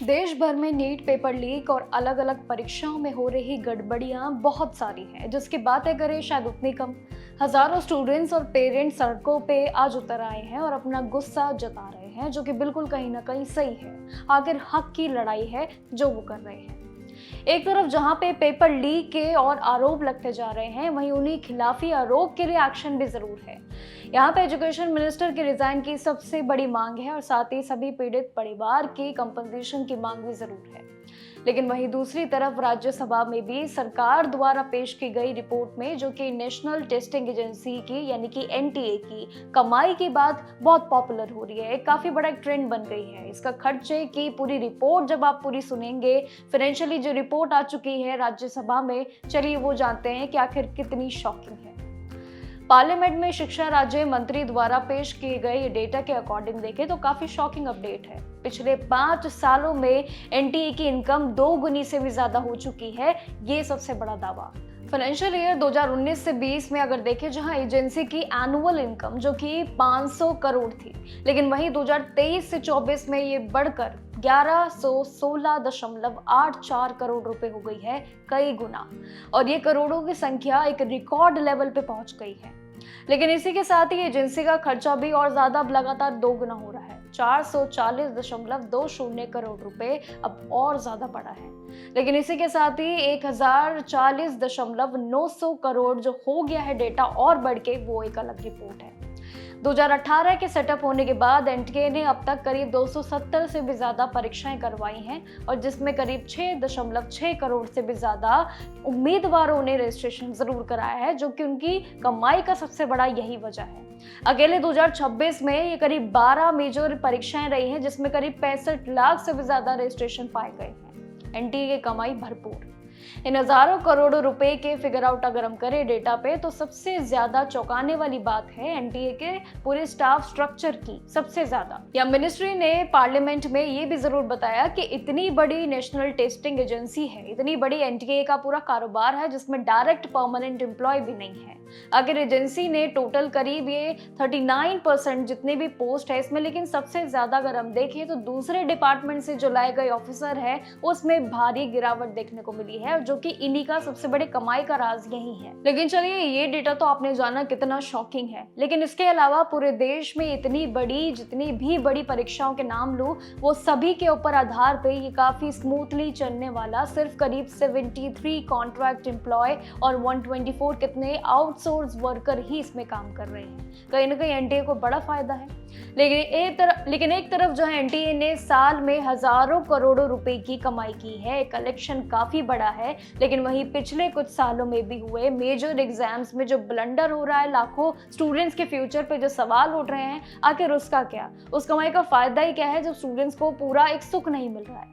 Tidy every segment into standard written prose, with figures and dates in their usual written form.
देश भर में नीट पेपर लीक और अलग अलग परीक्षाओं में हो रही गड़बड़ियां बहुत सारी हैं, जिसकी बातें करें शायद उतनी कम। हजारों स्टूडेंट्स और पेरेंट्स सड़कों पे आज उतर आए हैं और अपना गुस्सा जता रहे हैं, जो कि बिल्कुल कहीं ना कहीं सही है। आखिर हक की लड़ाई है जो वो कर रहे हैं। एक तरफ जहां पे पेपर लीक के और आरोप लगते जा रहे हैं, वहीं उन्हीं खिलाफी आरोप के लिए एक्शन भी जरूर है। यहाँ पे एजुकेशन मिनिस्टर के रिजाइन की सबसे बड़ी मांग है और साथ ही सभी पीड़ित परिवार की कंपनसेशन की मांग भी जरूर है। लेकिन वहीं दूसरी तरफ राज्यसभा में भी सरकार द्वारा पेश की गई रिपोर्ट में, जो कि नेशनल टेस्टिंग एजेंसी की यानी कि एनटीए की कमाई की बात बहुत पॉपुलर हो रही है। काफी बड़ा एक ट्रेंड बन गई है। इसका खर्चे की पूरी रिपोर्ट जब आप पूरी सुनेंगे, फाइनेंशियली जो रिपोर्ट आ चुकी है राज्यसभा में, चलिए वो जानते हैं कि आखिर कितनी शॉकिंग है। पार्लियामेंट में शिक्षा राज्य मंत्री द्वारा पेश किए गए डेटा के अकॉर्डिंग देखें तो काफी शॉकिंग अपडेट है। पिछले 5 सालों में एनटीए की इनकम 2 गुनी से भी ज्यादा हो चुकी है। ये सबसे बड़ा दावा। फाइनेंशियल ईयर 2019 से 20 में अगर देखें, जहां एजेंसी की एनुअल इनकम जो कि 500 करोड़ थी, लेकिन वहीं 2023 से 24 में ये बढ़कर 1116.84 करोड़ रुपए हो गई है, कई गुना। और ये करोड़ों की संख्या एक रिकॉर्ड लेवल पे पहुंच गई है। लेकिन इसी के साथ ही एजेंसी का खर्चा भी और ज्यादा अब लगातार 2 गुना हो रहा है। 440.20 करोड़ रुपए अब और ज्यादा बढ़ा है। लेकिन इसी के साथ ही 1040.900 करोड़ जो हो गया है डेटा और बढ़ के, वो एक अलग रिपोर्ट है। 2018 के सेटअप होने के बाद एनटीए ने अब तक करीब 270 से भी ज्यादा परीक्षाएं करवाई हैं, और जिसमें करीब 6.6 करोड़ से भी ज्यादा उम्मीदवारों ने रजिस्ट्रेशन जरूर कराया है, जो कि उनकी कमाई का सबसे बड़ा यही वजह है। अकेले 2026 में ये करीब 12 मेजर परीक्षाएं रही हैं, जिसमें करीब 65 लाख से भी ज्यादा रजिस्ट्रेशन पाए गए हैं। एनटीए की कमाई भरपूर। इन हजारों करोड़ों रुपए के फिगर आउट अगर हम करें डेटा पे, तो सबसे ज्यादा चौंकाने वाली बात है एनटीए के पूरे स्टाफ स्ट्रक्चर की। सबसे ज्यादा या मिनिस्ट्री ने पार्लियामेंट में ये भी जरूर बताया कि इतनी बड़ी नेशनल टेस्टिंग एजेंसी है, इतनी बड़ी एनटीए का पूरा कारोबार है, जिसमें डायरेक्ट परमानेंट एम्प्लॉय भी नहीं है। अगर एजेंसी ने टोटल करीब ये 39% जितने भी पोस्ट है इसमें, लेकिन सबसे ज्यादा अगर हम देखें तो दूसरे डिपार्टमेंट से जो लाए गए ऑफिसर है, उसमें भारी गिरावट देखने को मिली है, जो कि इन्हीं का सबसे बड़े कमाई का राज यही है। लेकिन चलिए, ये डेटा तो आपने जाना कितना शॉकिंग है, लेकिन इसके अलावा पूरे देश में इतनी बड़ी जितनी भी बड़ी परीक्षाओं के नाम लूं, वो सभी के ऊपर आधार पे ये काफी स्मूथली चलने वाला सिर्फ करीब 73 कॉन्ट्रैक्ट एम्प्लॉय और 124 कितने आउटसोर्स वर्कर ही इसमें काम कर रहे हैं। कहीं ना कहीं एनटीए को बड़ा फायदा है। लेकिन एक तरफ जो है एनटीए ने साल में हजारों करोड़ों रुपए की कमाई की है, कलेक्शन काफी बड़ा है। लेकिन वहीं पिछले कुछ सालों में भी हुए मेजर एग्जाम्स में जो ब्लंडर हो रहा है, लाखों स्टूडेंट्स के फ्यूचर पे जो सवाल उठ रहे हैं, आखिर उसका क्या? उस कमाई का फायदा ही क्या है जब स्टूडेंट्स को पूरा एक सुख नहीं मिल रहा है?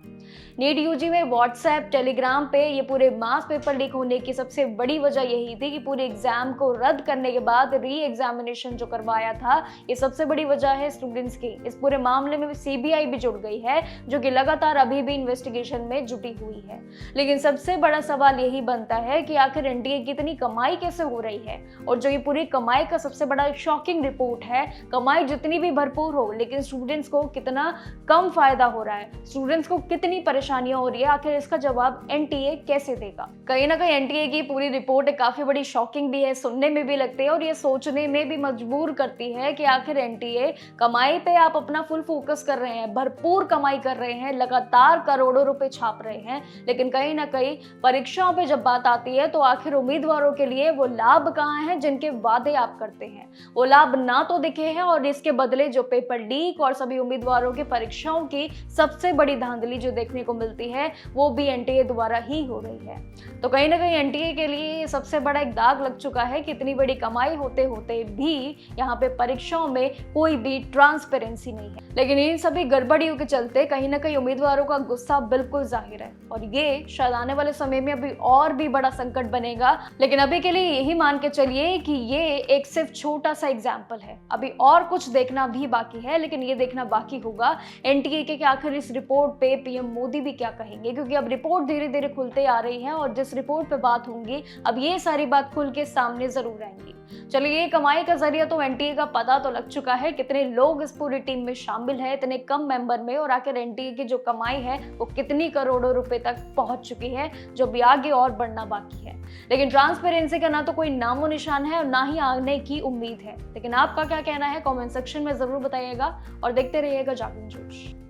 नीट यूजी में व्हाट्सएप टेलीग्राम पे ये पूरे मास पेपर लीक होने की सबसे बड़ी वजह यही थी कि पूरे एग्जाम को रद्द करने के बाद री एग्जामिनेशन जो करवाया था, ये सबसे बड़ी वजह है स्टूडेंट्स की। इस पूरे मामले में सीबीआई भी जुड़ गई है, जो कि लगातार अभी भी इन्वेस्टिगेशन में जुटी हुई है। लेकिन सबसे बड़ा सवाल यही बनता है कि आखिर एनटीए की इतनी कमाई कैसे हो रही है? और जो ये पूरी कमाई का सबसे बड़ा शॉकिंग रिपोर्ट है, कमाई जितनी भी भरपूर हो, लेकिन स्टूडेंट्स को कितना कम फायदा हो रहा है, स्टूडेंट्स को कितनी परेशानियां हो रही है, आखिर इसका जवाब एनटीए कैसे देगा? कहीं ना कहीं एनटीए की पूरी रिपोर्ट काफी बड़ी शॉकिंग भी है, सुनने में भी लगती है और ये सोचने में भी मजबूर करती है कि आखिर एनटीए कमाई पे आप अपना फुल फोकस कर रहे हैं, भरपूर कमाई कर रहे हैं, लगातार करोड़ों रुपए छाप रहे हैं, लेकिन कहीं ना कहीं परीक्षाओं पे जब बात आती है तो आखिर उम्मीदवारों के लिए वो लाभ कहाँ है जिनके वादे आप करते हैं? वो लाभ ना तो दिखे हैं, और इसके बदले जो पेपर लीक और सभी उम्मीदवारों की परीक्षाओं की सबसे बड़ी धांधली जो देखने को मिलती है, वो भी एनटीए द्वारा ही हो रही है। तो कहीं ना कहीं एनटीए के लिए सबसे बड़ा एक दाग लग चुका है कि इतनी बड़ी कमाई होते होते भी यहाँ पे परीक्षाओं में कोई भी ट्रांसपेरेंसी नहीं है। लेकिन इन सभी गड़बड़ियों के चलते कहीं ना कहीं उम्मीदवारों का गुस्सा बिल्कुल जाहिर है, और ये शायद आने वाले समय में अभी और भी बड़ा संकट बनेगा। लेकिन अभी के लिए यही मान के चलिए कि ये एक सिर्फ छोटा सा एग्जाम्पल है, अभी और कुछ देखना भी बाकी है। लेकिन ये देखना बाकी होगा एनटीए के कि आखिर इस रिपोर्ट पे पीएम मोदी भी क्या कहेंगे, क्योंकि अब रिपोर्ट धीरे धीरे खुलते आ रही है और जिस रिपोर्ट पे बात होंगी अब ये सारी बात खुल के सामने जरूर आएंगी। चलिए, ये कमाई का जरिया तो एनटीए का पता तो लग चुका है, कितने लोग इस पूरी टीम में शामिल है इतने कम मेंबर में, और आखिर एनटीए की जो कमाई है वो कितनी करोड़ों रुपए तक पहुंच चुकी है, जो भी आगे और बढ़ना बाकी है। लेकिन ट्रांसपेरेंसी का ना तो कोई नामो निशान है और ना ही आने की उम्मीद है। लेकिन आपका क्या कहना है कमेंट सेक्शन में जरूर बताइएगा और देखते रहिएगा जागरण जोश।